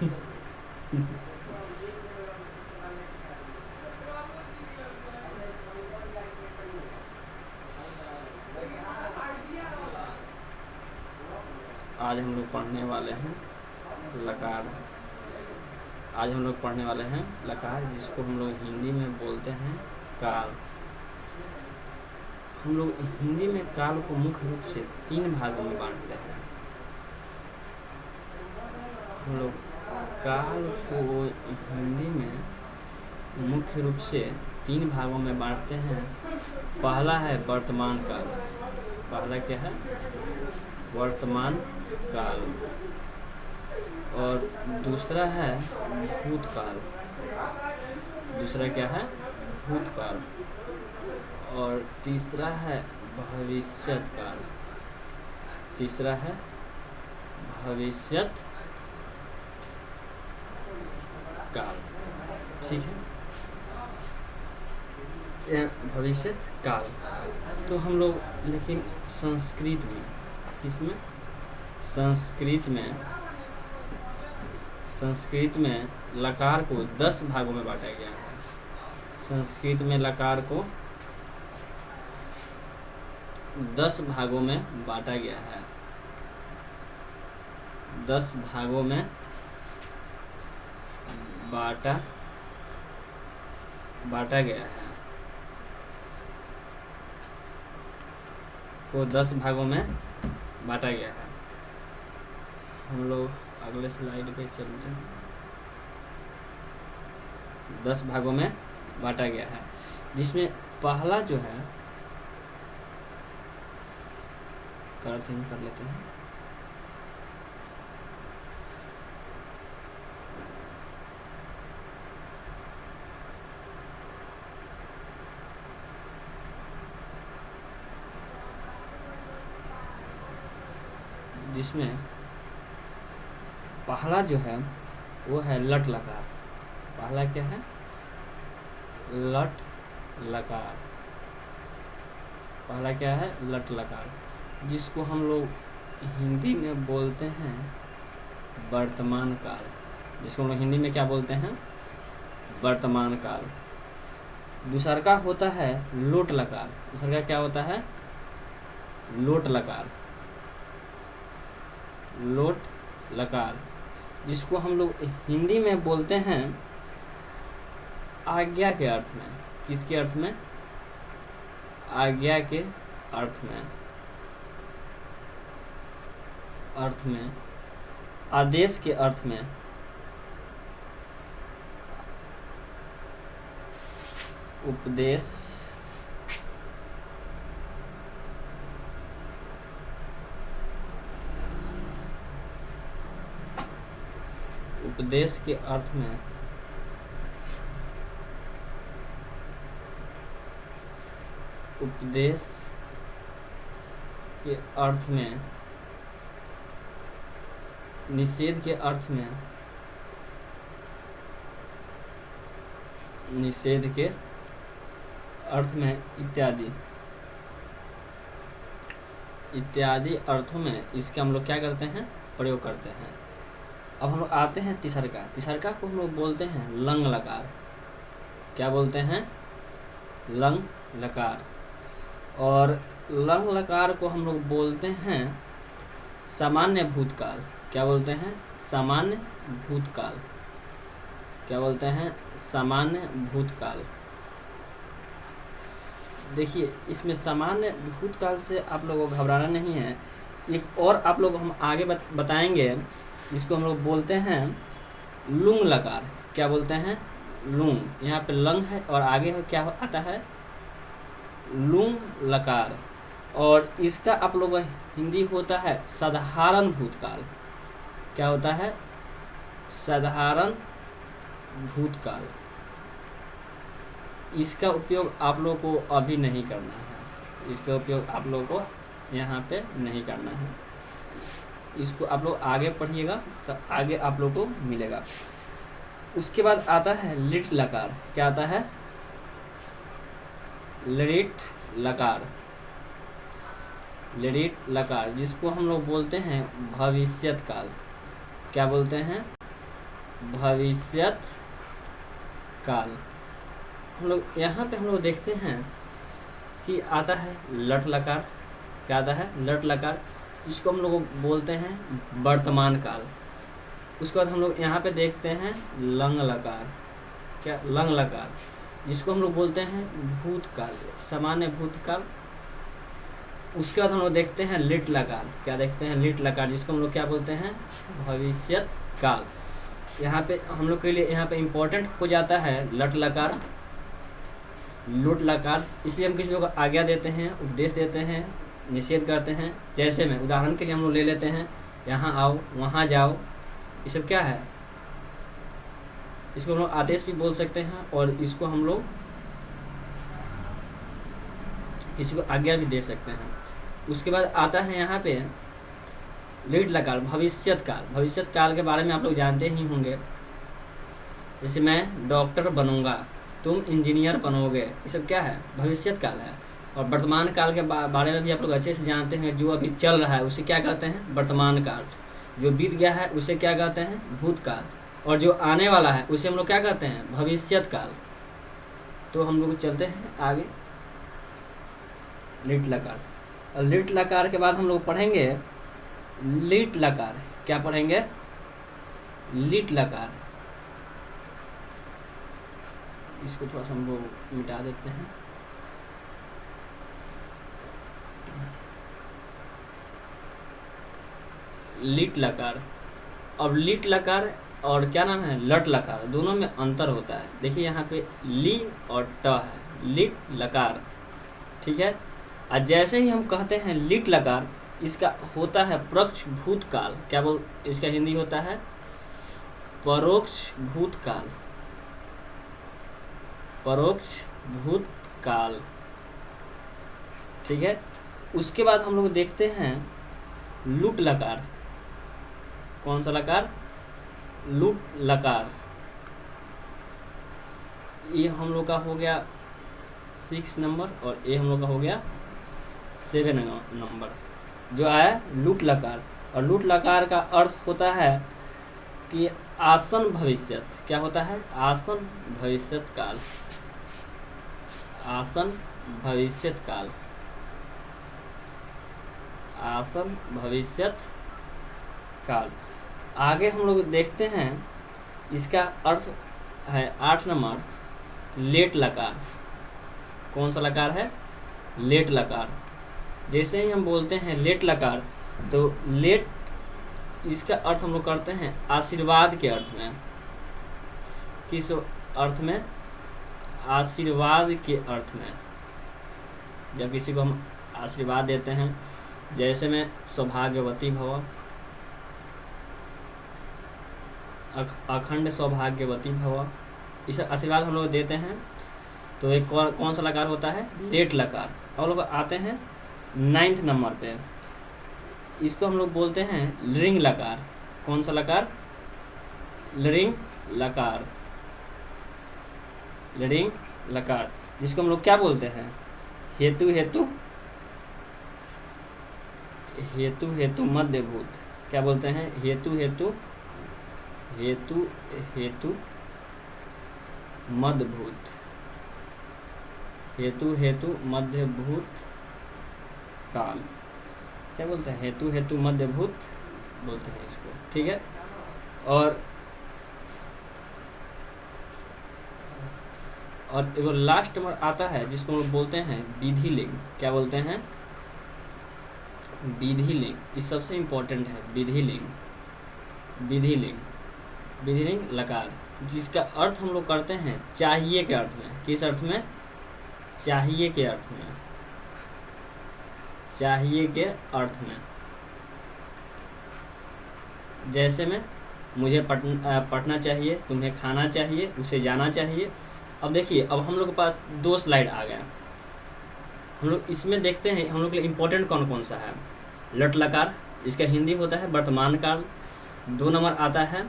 आज हम लोग पढ़ने वाले हैं लकार। आज हम लोग पढ़ने वाले हैं लकार, जिसको हम लोग हिंदी में बोलते हैं काल। हम लोग हिंदी में काल को मुख्य रूप से 3 भागों में बांटते हैं। हम लोग काल को हिंदी में मुख्य रूप से 3 भागों में बांटते हैं। पहला है वर्तमान काल। पहला क्या है? वर्तमान काल। और दूसरा है भूतकाल। दूसरा क्या है? भूतकाल। और तीसरा है भविष्यत काल। तीसरा है भविष्यत काल। ठीक है, यह भविष्यत काल। तो हम लोग लेकिन संस्कृत में, किसमें? संस्कृत में लकार को 10 भागों में बांटा गया है। संस्कृत में लकार को 10 भागों में बांटा गया है। 10 भागों में बांटा गया है। को 10 भागों में बांटा गया है। हम लोग अगले स्लाइड पे चलते हैं। 10 भागों में बांटा गया है, जिसमें पहला जो है, कलर चेंज कर लेते हैं। जिसमें पहला जो है वो है लट लकार। पहला क्या है? लट लकार। पहला क्या है? लट लकार, जिसको हम लोग हिंदी में बोलते हैं वर्तमान काल। जिसको हम लोग हिंदी में क्या बोलते हैं? वर्तमान काल। दूसरा का होता है लोट लकार। दूसरा का क्या होता है? लोट लकार। लोट लकार, जिसको हम लोग हिंदी में बोलते हैं आज्ञा के अर्थ में। किसके अर्थ में? आज्ञा के अर्थ में, आदेश के अर्थ में, उपदेश, उपदेश के अर्थ में, उपदेश के अर्थ में, निषेध के अर्थ में, निषेध के अर्थ में, इत्यादि अर्थों में इसके हम लोग क्या करते हैं? प्रयोग करते हैं। अब हम लोग आते हैं तीसरका को हम लोग बोलते हैं लंग लकार। क्या बोलते हैं? लंग लकार। और लंग लकार को हम लोग बोलते हैं सामान्य भूतकाल। क्या बोलते हैं? सामान्य भूतकाल। क्या बोलते हैं? सामान्य भूतकाल। देखिए, इसमें सामान्य भूतकाल से आप लोगों को घबराना नहीं है। एक और आप लोग हम आगे बताएंगे, जिसको हम लोग बोलते हैं लुंग लकार। क्या बोलते हैं? लुंग। यहाँ पे लंग है और आगे क्या आता है? लुंग लकार। और इसका आप लोग हिंदी होता है साधारण भूतकाल। क्या होता है? साधारण भूतकाल। इसका उपयोग आप लोगों को अभी नहीं करना है। इसका उपयोग आप लोगों को यहाँ पे नहीं करना है। इसको आप लोग आगे पढ़िएगा तो आगे आप लोगों को मिलेगा। उसके बाद आता है लिट लकार। क्या आता है? लिट लकार। लिट लकार, जिसको हम लोग बोलते हैं भविष्यत काल। क्या बोलते हैं? भविष्यत काल। हम लोग यहाँ पे हम लोग देखते हैं कि आता है लट लकार। क्या आता है? लट लकार। इसको हम लोग बोलते हैं वर्तमान काल। उसके बाद हम लोग यहाँ पे देखते हैं लंग लकार। क्या? लंग लकार, जिसको हम लोग बोलते हैं भूतकाल, सामान्य भूतकाल। उसके बाद हम लोग देखते हैं लिट लकार। क्या देखते हैं? लिट लकार, जिसको हम लोग क्या बोलते हैं? भविष्यत काल। यहाँ पे हम लोग के लिए यहाँ पे इम्पोर्टेंट हो जाता है लट लकार, लुट लकार। इसलिए हम किसी लोग को आज्ञा देते हैं, उपदेश देते हैं, निषेध करते हैं। जैसे में उदाहरण के लिए हम लोग ले लेते हैं, यहाँ आओ, वहाँ जाओ। ये सब क्या है? इसको हम लोग आदेश भी बोल सकते हैं, और इसको हम लोग किसी को आज्ञा भी दे सकते हैं। उसके बाद आता है यहाँ पे लीड लकार, भविष्यत काल। भविष्यत काल के बारे में आप लोग जानते ही होंगे। जैसे मैं डॉक्टर बनूंगा, तुम इंजीनियर बनोगे, ये सब क्या है? भविष्यत काल है। और वर्तमान काल के बारे में भी आप लोग अच्छे से जानते हैं। जो अभी चल रहा है उसे क्या कहते हैं? वर्तमान काल। जो बीत गया है उसे क्या कहते हैं? भूतकाल। और जो आने वाला है उसे हम लोग क्या कहते हैं? भविष्यत काल। तो हम लोग चलते हैं आगे, लिट लकार। और लिट लकार के बाद हम लोग पढ़ेंगे लिट लकार। क्या पढ़ेंगे? लिट लकार। इसको थोड़ा सा हम लोग मिटा देते हैं। लिट लकार। अब लिट लकार और क्या नाम है? लट लकार, दोनों में अंतर होता है। देखिए यहाँ पे ली और ट है, लिट लकार। ठीक है। और जैसे ही हम कहते हैं लिट लकार, इसका होता है परोक्ष भूतकाल। क्या बोल, इसका हिंदी होता है परोक्ष भूतकाल। परोक्ष भूतकाल। ठीक है। उसके बाद हम लोग देखते हैं लुट लकार। कौन सा लकार? लुट लकार। ये हम लोग का हो गया 6 नंबर, और ये हम लोग का हो गया 7 नंबर। जो आया लुट लकार। और लुट लकार का अर्थ होता है कि आसन भविष्यत। क्या होता है? आसन भविष्यत काल। आसन भविष्यत काल। आसन भविष्यत काल। आगे हम लोग देखते हैं, इसका अर्थ है 8 नंबर लेट लकार। कौन सा लकार है? लेट लकार। जैसे ही हम बोलते हैं लेट लकार, तो लेट, इसका अर्थ हम लोग करते हैं आशीर्वाद के अर्थ में। किस अर्थ में? आशीर्वाद के अर्थ में। जब किसी को हम आशीर्वाद देते हैं, जैसे में सौभाग्यवती भव, अखंड सौभाग्यवती भव, इस आशीर्वाद हम लोग देते हैं। तो एक कौन सा लकार होता है? लेट लकार। और लोग आते हैं 9th नंबर पे, इसको हम लोग बोलते हैं लिंग लकार। कौन सा लकार? लिंग लकार। लिंग लकार, जिसको हम लोग क्या बोलते हैं? हेतु हेतु हेतु हेतु मध्यभूत। क्या बोलते हैं? हेतु हेतु हेतु हेतु मध्यभूत। हेतु हेतु मध्यभूत काल। क्या बोलते हैं? हेतु हेतु मध्यभूत बोलते हैं इसको। ठीक है। और एगो लास्ट नंबर आता है, जिसको हम लोग बोलते हैं विधि लिंग। क्या बोलते हैं? विधि लिंग। ये सबसे इम्पोर्टेंट है, विधि लिंग। विधि लिंग, विधि लिंग लकार, जिसका अर्थ हम लोग करते हैं चाहिए के अर्थ में। किस अर्थ में? चाहिए के अर्थ में। चाहिए के अर्थ में। जैसे में मुझे पढ़ना चाहिए, तुम्हें खाना चाहिए, उसे जाना चाहिए। अब देखिए, अब हम लोग के पास 2 स्लाइड आ गया। हम लोग इसमें देखते हैं हम लोग के लिए इम्पोर्टेंट कौन कौन सा है। लट लकार, इसका हिंदी होता है वर्तमान काल। 2 नंबर आता है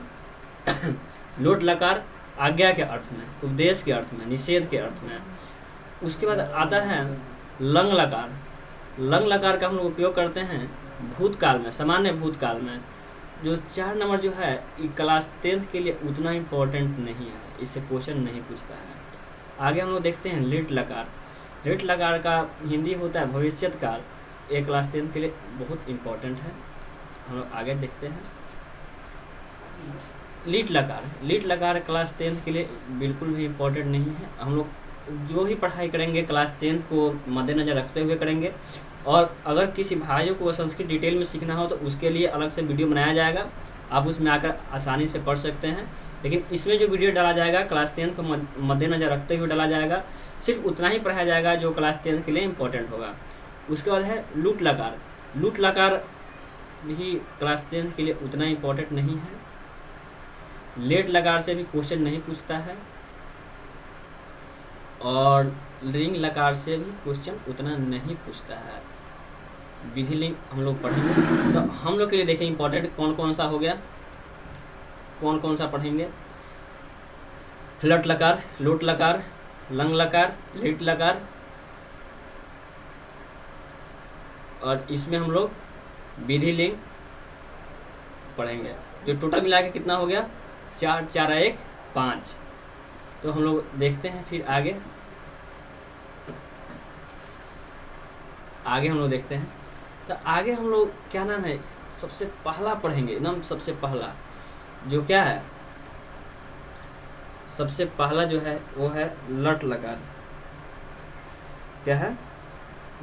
लोट लकार, आज्ञा के अर्थ में, उपदेश के अर्थ में, निषेध के अर्थ में। उसके बाद आता है लंग लकार। लंग लकार का हम लोग उपयोग करते हैं भूतकाल में, सामान्य भूतकाल में। जो 4 नंबर जो है ये क्लास 10th के लिए उतना इम्पोर्टेंट नहीं है, इससे क्वेश्चन नहीं पूछता है। आगे हम लोग देखते हैं लिट लकार। लिट लकार का हिंदी होता है भविष्यत काल। ये क्लास 10th के लिए बहुत इम्पोर्टेंट है। हम लोग आगे देखते हैं लीट लकार। लीट लकार क्लास 10th के लिए बिल्कुल भी इम्पोर्टेंट नहीं है। हम लोग जो ही पढ़ाई करेंगे क्लास 10th को मद्देनज़र रखते हुए करेंगे। और अगर किसी भाइयों को संस्कृत डिटेल में सीखना हो तो उसके लिए अलग से वीडियो बनाया जाएगा, आप उसमें आकर आसानी से पढ़ सकते हैं। लेकिन इसमें जो वीडियो डाला जाएगा क्लास 10th को मद्देनज़र रखते हुए डाला जाएगा, सिर्फ उतना ही पढ़ाया जाएगा जो क्लास 10th के लिए इम्पोर्टेंट होगा। उसके बाद है लूट लकार। लूट लकार भी क्लास 10th के लिए उतना इम्पोर्टेंट नहीं है। लेट लकार से भी क्वेश्चन नहीं पूछता है और रिंग लकार से भी क्वेश्चन उतना नहीं पूछता है। विधि लिंग हम लोग पढ़ेंगे तो हम लोग के लिए देखें इम्पोर्टेंट कौन कौन सा हो गया, कौन कौन सा पढ़ेंगे। लट लकार, लोट लकार, लंग लकार, लेट लकार, और इसमें हम लोग विधि लिंग पढ़ेंगे। जो टोटल मिला के कितना हो गया 4 4 1 5। तो हम लोग देखते हैं फिर आगे हम लोग देखते हैं। तो आगे हम लोग क्या नाम है सबसे पहला पढ़ेंगे, एकदम सबसे पहला जो क्या है, सबसे पहला जो है वो है लट लकार। क्या है?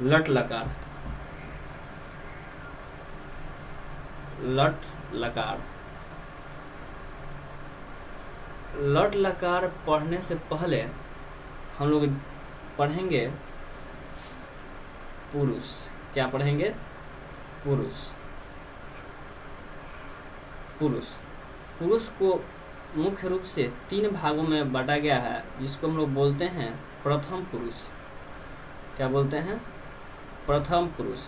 लट लकार। लट लकार। लट लकार पढ़ने से पहले हम लोग पढ़ेंगे पुरुष। क्या पढ़ेंगे? पुरुष। पुरुष। पुरुष को मुख्य रूप से 3 भागों में बांटा गया है, जिसको हम लोग बोलते हैं प्रथम पुरुष। क्या बोलते हैं? प्रथम पुरुष।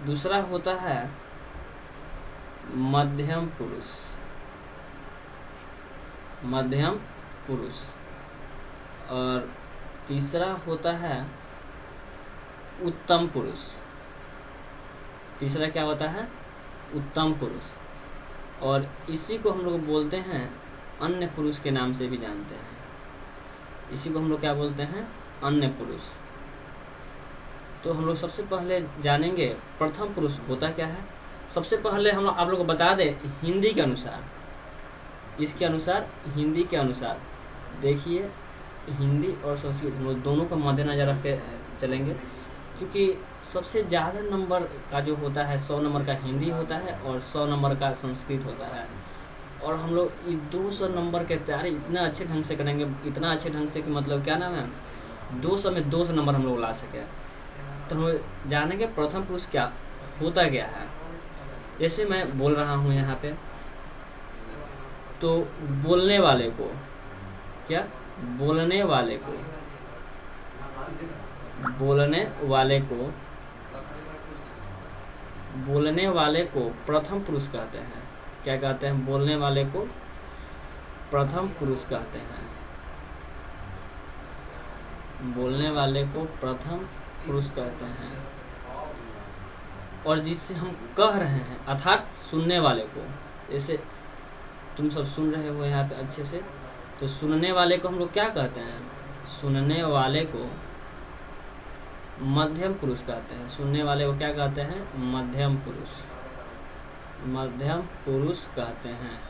दूसरा होता है मध्यम पुरुष। मध्यम पुरुष। और तीसरा होता है उत्तम पुरुष। तीसरा क्या होता है? उत्तम पुरुष। और इसी को हम लोग बोलते हैं अन्य पुरुष के नाम से भी जानते हैं। इसी को हम लोग क्या बोलते हैं? अन्य पुरुष। तो हम लोग सबसे पहले जानेंगे प्रथम पुरुष होता क्या है। सबसे पहले हम आप लोग को बता दें हिंदी के अनुसार, किसके अनुसार? हिंदी के अनुसार। देखिए हिंदी और संस्कृत हम लोग दोनों को मद्देनजर रख के चलेंगे, क्योंकि सबसे ज़्यादा नंबर का जो होता है 100 नंबर का हिंदी होता है और 100 नंबर का संस्कृत होता है। और हम लोग ये 200 नंबर के तैयारी इतना अच्छे ढंग से करेंगे, इतना अच्छे ढंग से कि मतलब क्या नाम है 200 में 200 नंबर हम लोग ला सके। तो हम लोग जानेंगे प्रथम पुरुष क्या होता क्या है। जैसे मैं बोल रहा हूँ यहाँ पे, तो बोलने वाले को, क्या बोलने वाले को, बोलने वाले को, बोलने वाले को प्रथम पुरुष कहते हैं। क्या कहते हैं? बोलने वाले को प्रथम पुरुष कहते हैं। बोलने वाले को प्रथम पुरुष कहते हैं। और जिससे हम कह रहे हैं अर्थात सुनने वाले को, जैसे तुम सब सुन रहे हो यहाँ पे अच्छे से, तो सुनने वाले को हम लोग क्या कहते हैं? सुनने वाले को मध्यम पुरुष कहते हैं। सुनने वाले को क्या कहते हैं? मध्यम पुरुष। मध्यम पुरुष कहते हैं।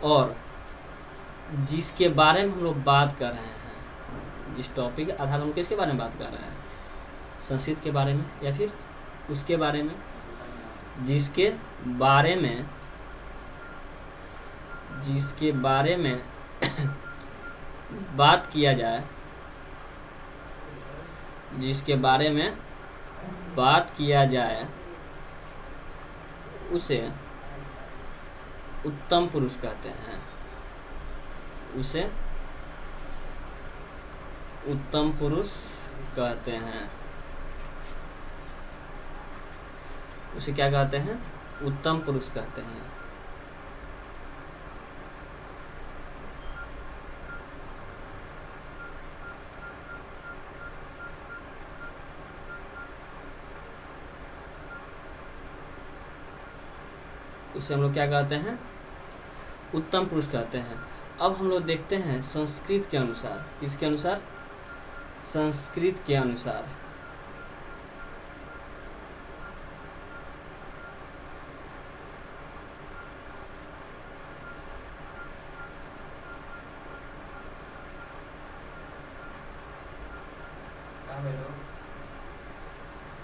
और जिसके बारे में हम लोग बात कर रहे हैं, जिस टॉपिक के आधार हम किसके बारे में बात कर रहे हैं? संस्कृत के बारे में या फिर उसके बारे में, जिसके बारे में, जिसके बारे में बात किया जाए, जिसके बारे में बात किया जाए उसे उत्तम पुरुष कहते हैं। उसे उत्तम पुरुष कहते हैं। उसे क्या कहते हैं? उत्तम पुरुष कहते हैं। उसे हम लोग क्या कहते हैं, उत्तम पुरुष कहते हैं। अब हम लोग देखते हैं संस्कृत के अनुसार, किसके अनुसार, संस्कृत के अनुसार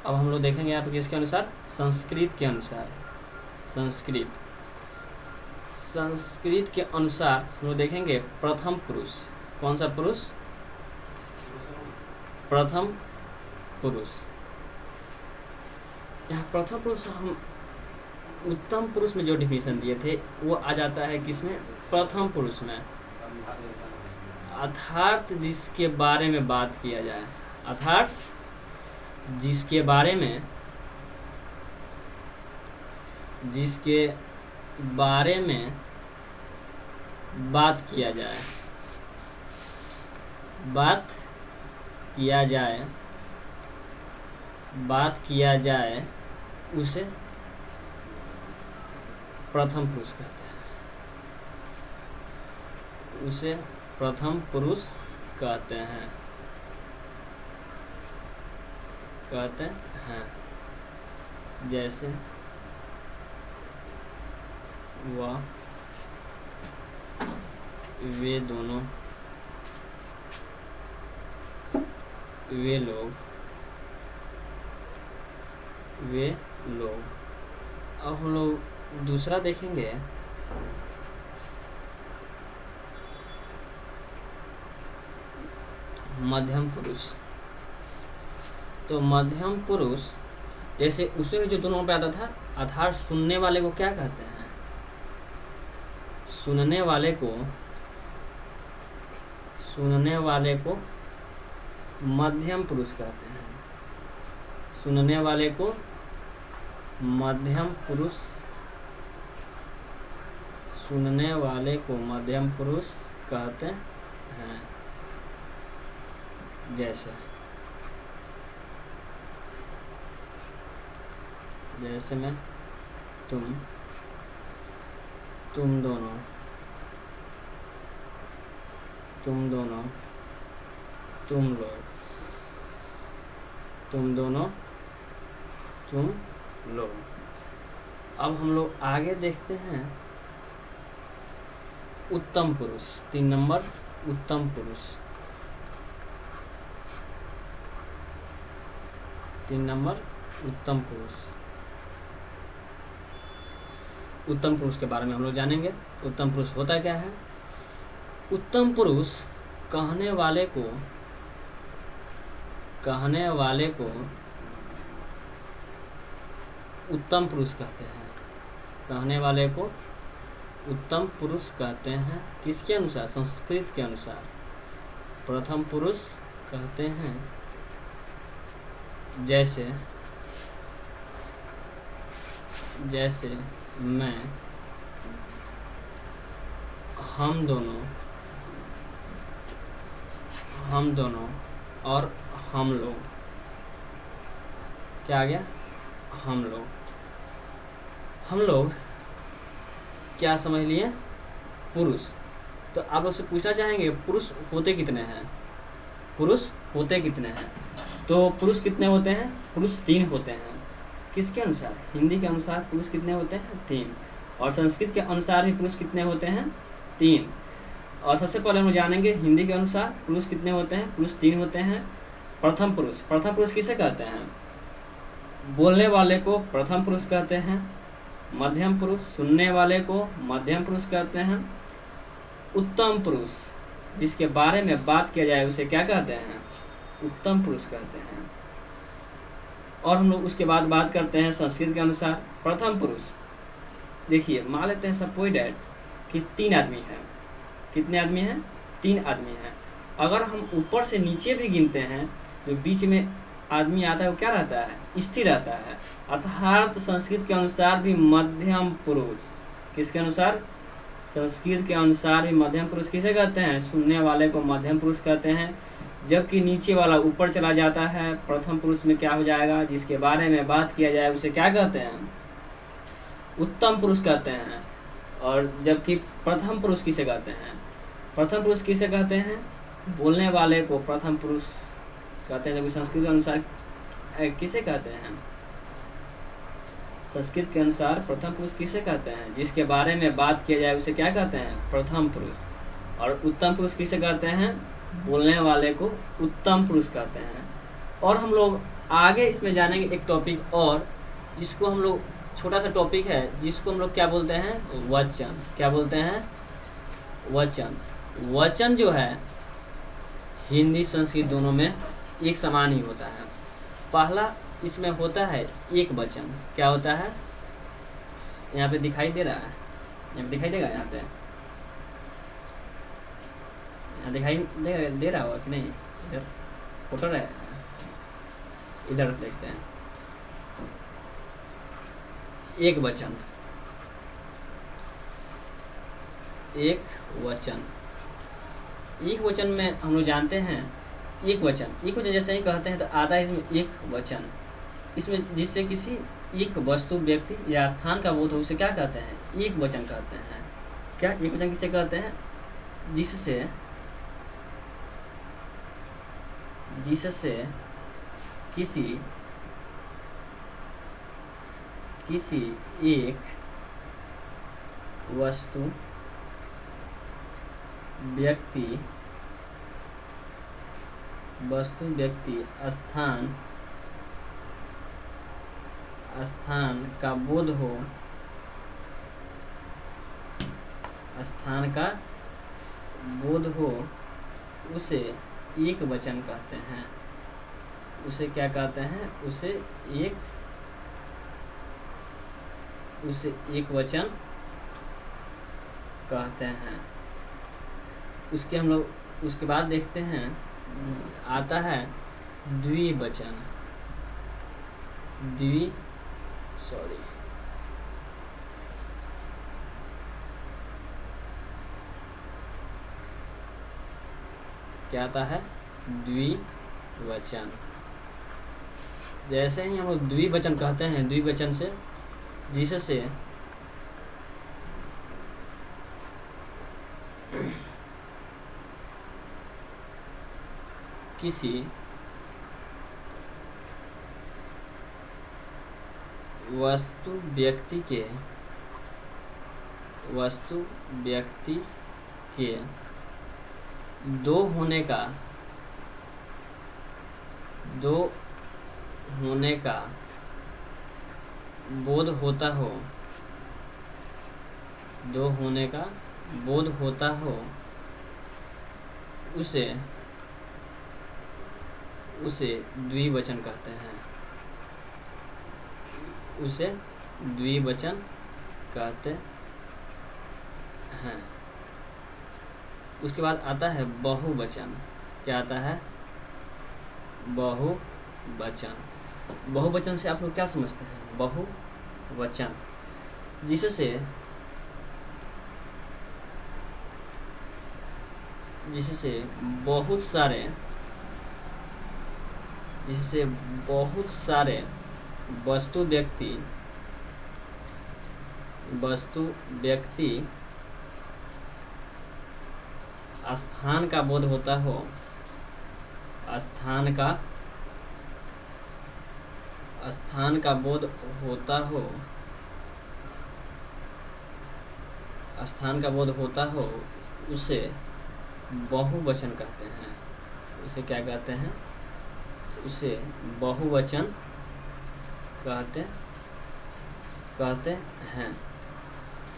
अब हम लोग देखेंगे यहाँ पे किसके अनुसार, संस्कृत के अनुसार। संस्कृत के अनुसार हम लोग देखेंगे प्रथम पुरुष, कौन सा पुरुष, प्रथम पुरुष। यहाँ प्रथम पुरुष हम उत्तम पुरुष में जो डिफिनेशन दिए थे वो आ जाता है किसमें, प्रथम पुरुष में। अर्थात जिसके बारे में बात किया जाए, अर्थात जिसके बारे में बात किया जाए उसे प्रथम पुरुष कहते हैं, उसे प्रथम पुरुष कहते हैं। जैसे वह, वे दोनों, वे लोग। अब हम लोग दूसरा देखेंगे, मध्यम पुरुष। तो मध्यम पुरुष जैसे उसमें जो दोनों पे आता था, अर्थात सुनने वाले को क्या कहते हैं, सुनने वाले को मध्यम पुरुष कहते हैं। सुनने वाले को मध्यम पुरुष कहते हैं। जैसे में तुम दोनों, तुम लोग। अब हम लोग आगे देखते हैं उत्तम पुरुष, 3 नंबर उत्तम पुरुष। 3 नंबर उत्तम पुरुष। उत्तम पुरुष के बारे में हम लोग जानेंगे। उत्तम पुरुष होता क्या है। उत्तम पुरुष कहने वाले को उत्तम पुरुष कहते हैं। कहने वाले को उत्तम पुरुष कहते हैं। किसके अनुसार, संस्कृत के अनुसार। प्रथम पुरुष कहते हैं जैसे मैं, हम दोनों और हम लोग। क्या आ गया, हम लोग क्या समझ लिए, पुरुष। तो आप लोग से पूछना चाहेंगे पुरुष होते कितने हैं। तो पुरुष कितने होते हैं, पुरुष 3 होते हैं। किसके अनुसार, हिंदी के अनुसार पुरुष कितने होते हैं, 3। और संस्कृत के अनुसार भी पुरुष कितने होते हैं, 3। और सबसे पहले हम जानेंगे हिंदी के अनुसार पुरुष कितने होते हैं, पुरुष 3 होते हैं। प्रथम पुरुष किसे कहते हैं, बोलने वाले को प्रथम पुरुष कहते हैं। मध्यम पुरुष सुनने वाले को मध्यम पुरुष कहते हैं। उत्तम पुरुष जिसके बारे में बात किया जाए उसे क्या कहते हैं, उत्तम पुरुष कहते हैं। और हम लोग उसके बाद बात करते हैं संस्कृत के अनुसार प्रथम पुरुष। देखिए मान लेते हैं सपोज डैट कि 3 आदमी हैं। कितने आदमी हैं, 3 आदमी हैं। अगर हम ऊपर से नीचे भी गिनते हैं जो बीच में आदमी आता है वो क्या रहता है, स्थिर रहता है। अर्थात संस्कृत के अनुसार भी मध्यम पुरुष, किसके अनुसार, संस्कृत के अनुसार भी मध्यम पुरुष किसे कहते हैं, सुनने वाले को मध्यम पुरुष कहते हैं। जबकि नीचे वाला ऊपर चला जाता है, प्रथम पुरुष में क्या हो जाएगा, जिसके बारे में बात किया जाए उसे क्या कहते हैं, उत्तम पुरुष कहते हैं। और जबकि प्रथम पुरुष किसे कहते हैं? प्रथम पुरुष किसे कहते हैं? बोलने वाले को प्रथम पुरुष कहते हैं। जबकि संस्कृत के अनुसार किसे कहते हैं? संस्कृत के अनुसार प्रथम पुरुष किसे कहते हैं? जिसके बारे में बात किया जाए उसे क्या कहते हैं? प्रथम पुरुष। और उत्तम पुरुष किसे कहते हैं? बोलने वाले को उत्तम पुरुष कहते हैं। और हम लोग आगे इसमें जानेंगे एक टॉपिक और, जिसको हम लोग, छोटा सा टॉपिक है जिसको हम लोग क्या बोलते हैं? वचन। क्या बोलते हैं? वचन। वचन जो है हिंदी संस्कृत दोनों में एक समान ही होता है। पहला इसमें होता है एक वचन। क्या होता है? यहाँ पे दिखाई दे रहा है, यहाँ पे दिखाई देगा, यहाँ पे दिखाई दे रहा होगा कि नहीं? इधर फोटो है, इधर देखते हैं। एक वचन, एक वचन। एक वचन में हम लोग जानते हैं, एक वचन जैसे ही कहते हैं तो आता है इसमें एक वचन। इसमें जिससे किसी एक वस्तु, व्यक्ति या स्थान का बोध हो उसे क्या कहते हैं? एक वचन कहते हैं। क्या एक वचन किसे कहते हैं? जिससे किसी एक वस्तु, व्यक्ति, स्थान का बोध हो, उसे एक वचन कहते हैं। उसे क्या कहते हैं? उसे एक वचन कहते हैं। उसके बाद देखते हैं, आता है द्विवचन। क्या आता है? द्विवचन। जैसे ही हम लोग द्विवचन कहते हैं, द्विवचन से जिससे किसी वस्तु, व्यक्ति के दो होने का बोध होता हो, उसे द्विवचन कहते हैं। उसे द्विवचन कहते हैं। उसके बाद आता है बहुवचन। क्या आता है? बहुवचन। बहुवचन से आप लोग क्या समझते हैं? बहुवचन जिससे बहुत सारे वस्तु, व्यक्ति स्थान का बोध होता हो, स्थान का बोध होता हो, उसे बहुवचन कहते हैं। उसे क्या कहते हैं? उसे बहुवचन कहते हैं।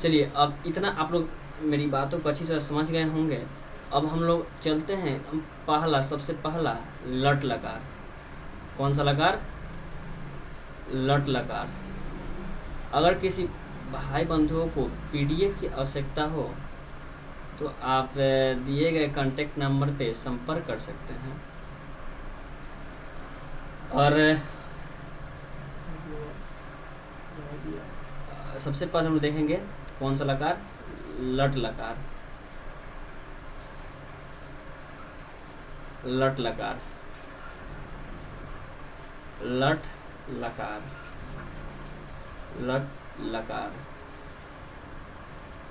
चलिए, अब इतना आप लोग मेरी बातों को अच्छी तरह समझ गए होंगे। अब हम लोग चलते हैं सबसे पहला लट लकार। कौन सा लकार? लट लकार। अगर किसी भाई बंधुओं को पीडीएफ की आवश्यकता हो तो आप दिए गए कांटेक्ट नंबर पे संपर्क कर सकते हैं। और सबसे पहले हम देखेंगे कौन सा लकार? लट लकार। लट लकार। लट लकार। लट लकार।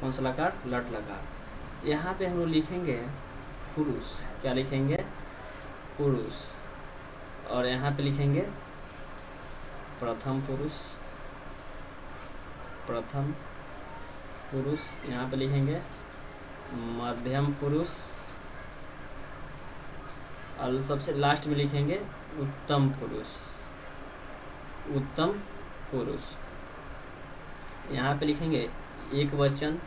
कौन सा लकार? लट लकार। यहाँ पे हम लोग लिखेंगे पुरुष। क्या लिखेंगे? पुरुष। और यहाँ पे लिखेंगे प्रथम पुरुष। प्रथम पुरुष। यहाँ पे लिखेंगे मध्यम पुरुष। और सबसे लास्ट में लिखेंगे उत्तम पुरुष। उत्तम पुरुष। यहाँ पे लिखेंगे एक वचन,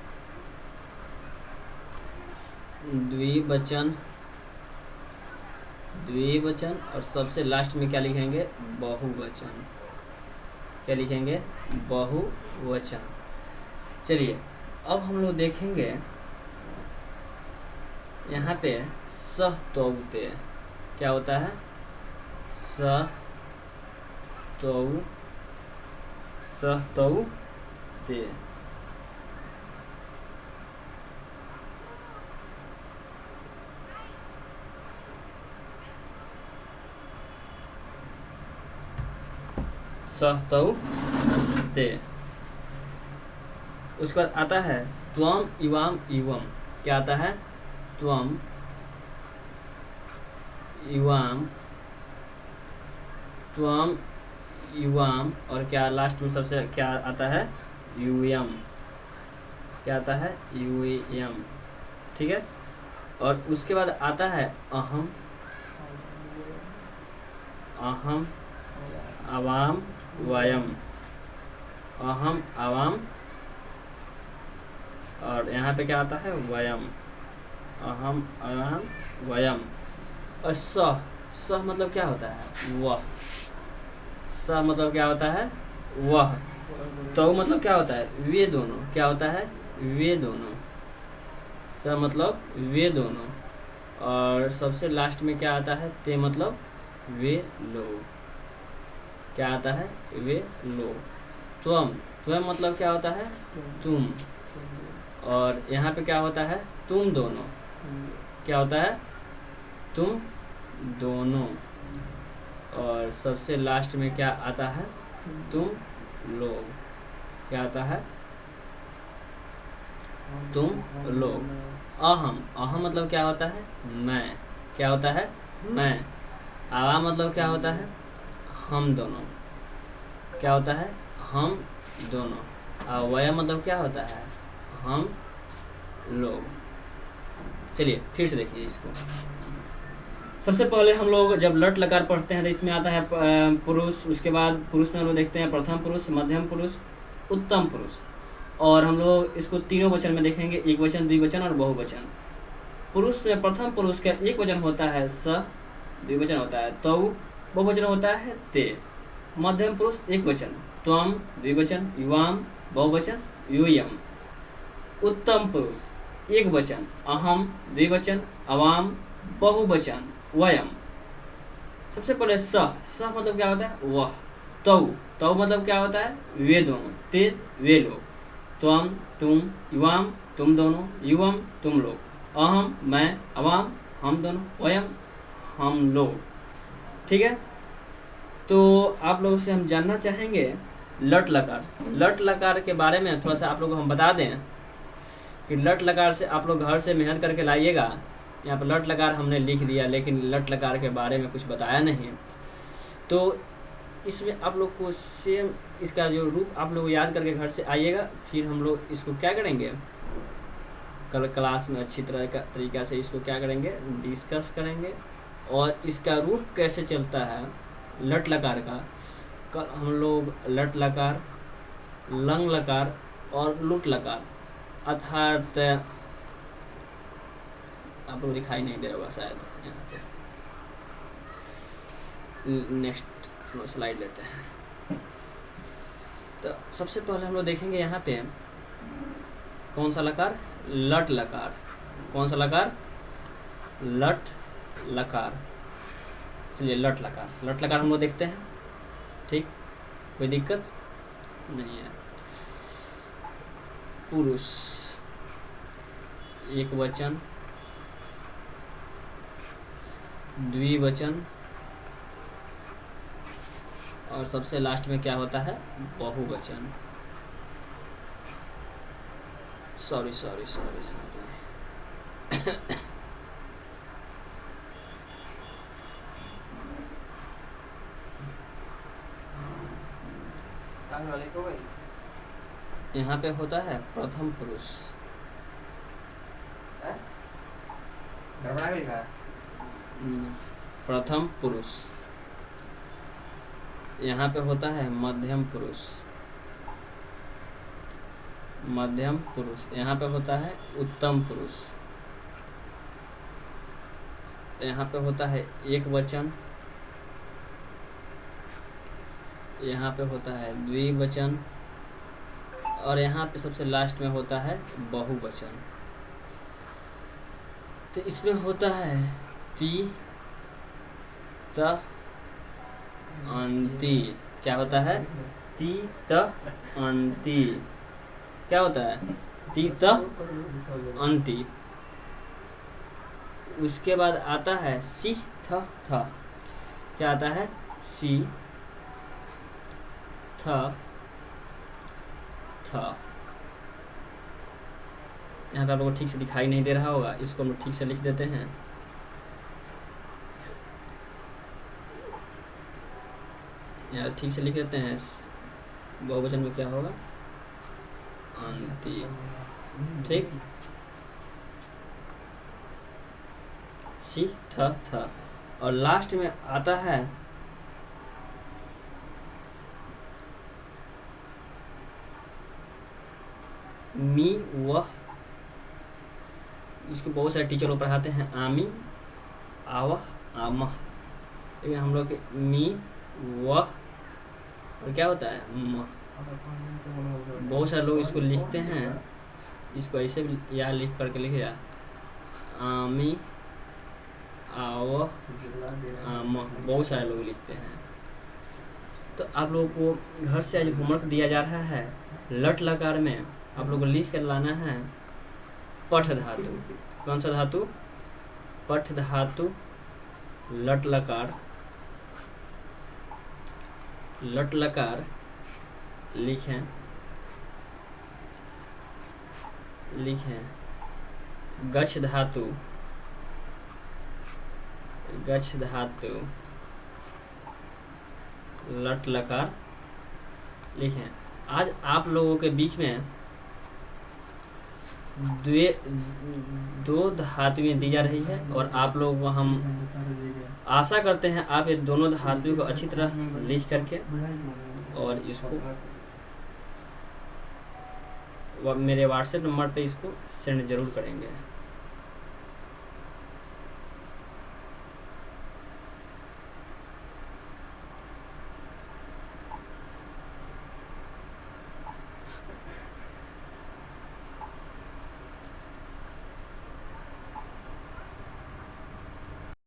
द्विवचन, द्विवचन और सबसे लास्ट में क्या लिखेंगे? बहुवचन। क्या लिखेंगे? बहुवचन। चलिए अब हम लोग देखेंगे यहाँ पे सह तौ ते क्या होता है? सह तौ ते। सह तौ ते। उसके बाद आता है त्वम इवाम इवम। क्या आता है? त्वम इवाम, त्वम युवाम और क्या लास्ट में सबसे क्या आता है? यूयम। क्या आता है? यूयम। ठीक है। और उसके बाद आता है अहम, अहम अवाम वयम। अहम अवाम और यहाँ पे क्या आता है? वयम। अहम अवाम वयम। और सह, सह मतलब क्या होता है? वह। सह मतलब क्या होता है? वह। तो मतलब क्या होता है? वे दोनों। क्या होता है? वे दोनों। सह मतलब वे दोनों। और सबसे लास्ट में क्या आता है? ते मतलब वे लोग। क्या आता है? वे लोग। त्वम, त्वम मतलब क्या होता है? तुम। और यहाँ पे क्या होता है? तुम दोनों। क्या होता है? तुम दोनों। और सबसे लास्ट में क्या आता है? तुम लोग। क्या आता है? तुम लोग। अहम, अहम मतलब क्या होता है? मैं। क्या होता है? मैं। आवा मतलब क्या होता है? हम दोनों। क्या होता है? हम दोनों। और वया मतलब क्या होता है? हम लोग। चलिए फिर से देखिए इसको। सबसे पहले हम लोग जब लट लकार पढ़ते हैं तो इसमें आता है पुरुष। उसके बाद पुरुष में हम लोग देखते हैं प्रथम पुरुष, मध्यम पुरुष, उत्तम पुरुष। और हम लोग इसको तीनों वचन में देखेंगे, एक वचन, द्विवचन और बहुवचन। पुरुष में प्रथम पुरुष का एक वचन होता है स, द्विवचन होता है तौ, बहुवचन होता है ते। मध्यम पुरुष एक वचन त्वम, द्विवचन युवाम, बहुवचन यूयम। उत्तम पुरुष एक वचन अहम, द्विवचन अवाम, बहुवचन वयम। सबसे पहले सह, सह मतलब क्या होता है? वह। तौ, तौ मतलब क्या होता है? वे दोनों। ते वे लोग। त्वम तुम, युवाम तुम दोनों, युवम तुम लोग, अहम मैं, अवाम हम दोनों, वयम हम लोग। ठीक है। तो आप लोगों से हम जानना चाहेंगे लट लकार। लट लकार के बारे में थोड़ा सा आप लोगों को हम बता दें कि लट लकार से आप लोग घर से मेहनत करके लाइएगा। यहाँ पर लट लकार हमने लिख दिया लेकिन लट लकार के बारे में कुछ बताया नहीं। तो इसमें आप लोग को सेम इसका जो रूप आप लोग याद करके घर से आइएगा। फिर हम लोग इसको क्या करेंगे? कल क्लास में अच्छी तरह का तरीका से इसको क्या करेंगे? डिस्कस करेंगे। और इसका रूप कैसे चलता है लट लकार का, कल हम लोग लट लकार, लंग लकार और लुट लकार अर्थात आप लोग दिखाई नहीं दे रहा होगा शायद यहाँ पे। नेक्स्ट स्लाइड लेते हैं। तो सबसे पहले हम लोग देखेंगे यहाँ पे कौन सा लकार? लट लकार। कौन सा लकार? लट लकार। चलिए लट लकार, लट लकार हम लोग देखते हैं। ठीक, कोई दिक्कत नहीं है। पुरुष एक वचन, द्विवचन और सबसे लास्ट में क्या होता है? बहुवचन। Sorry sorry sorry sorry. यहाँ पे होता है प्रथम पुरुष। प्रथम पुरुष। यहाँ पे होता है मध्यम पुरुष। मध्यम पुरुष। यहाँ पे होता है उत्तम पुरुष। यहाँ पे होता है एक वचन। यहाँ पे होता है द्विवचन। और यहाँ पे सबसे लास्ट में होता है बहुवचन। तो इसमें होता है ती त अंति। क्या होता है? ती त अंति। क्या होता है? ती त अंति। उसके बाद आता है सी थ थ। क्या आता है? सी थ थ। यहाँ पे आप लोगों को ठीक से दिखाई नहीं दे रहा होगा, इसको हम लोग ठीक से लिख देते हैं। यहाँ ठीक से लिख देते हैं। बहुवचन में क्या होगा? अंति। ठीक। सी थ थ। और लास्ट में आता है मी वह। इसको बहुत सारे टीचर लोग पढ़ाते हैं आमी आवह आमह, लेकिन हम लोग मी वह और क्या होता है म। बहुत सारे लोग इसको लिखते हैं, इसको ऐसे भी या लिख करके लिखे या आमी आवह आमह। बहुत सारे लोग लिखते हैं। तो आप लोगों को घर से आज होमवर्क दिया जा रहा है। लट लकार में आप लोगों को लिख कर लाना है पठ धातु। कौन सा धातु? पठ धातु। लट लकार। लट लकार लिखें। गच्छ धातु। गच्छ धातु लट लकार लिखें। आज आप लोगों के बीच में दो धातुएं दी जा रही है और आप लोगों को हम आशा करते हैं आप ये दोनों धातुओं को अच्छी तरह लिख करके और इसको मेरे व्हाट्सएप नंबर पे इसको सेंड जरूर करेंगे।